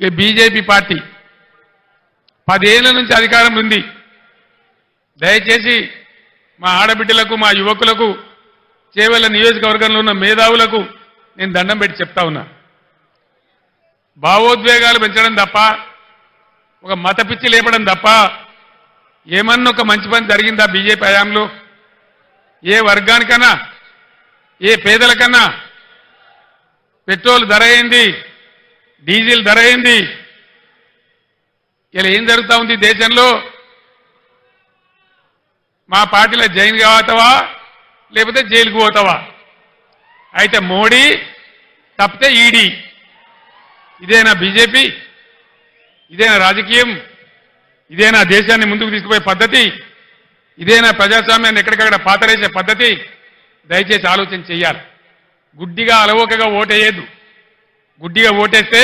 ఈ BJP party 10 ఏళ్ల నుంచి అధికారంలో ఉంది. దయచేసి మా ఆడబిడ్డలకు మా యువకులకు చేవెళ్ల నియోజకవర్గంలో ఉన్న మేధావులకు నేను దండం పెట్టి చెప్తా ఉన్నా. భావోద్వేగాలు పెంచడం తప్ప, ఒక మత పిచ్చి లేపడం తప్ప ఏమన్నా ఒక మంచి పని జరిగిందా బీజేపీ హయాంలో? ఏ వర్గానికన్నా, ఏ పేదలకన్నా పెట్రోల్ ధర ఏంది, డీజిల్ ధర ఏంది? ఇలా ఏం జరుగుతూ ఉంది దేశంలో? మా పార్టీలో జైన్ కావతావా లేకపోతే జైలుకు పోతావా? అయితే మోడీ తప్పితే ఈడీ. ఇదేనా బీజేపీ? ఇదేనా రాజకీయం? ఇదేనా దేశాన్ని ముందుకు తీసుకుపోయే పద్ధతి? ఇదేనా ప్రజాస్వామ్యాన్ని ఎక్కడికక్కడ పాతరేసే పద్ధతి? దయచేసి ఆలోచన చెయ్యాలి. గుడ్డిగా అలవోకగా ఓటేయద్దు. గుడ్డిగా ఓటేస్తే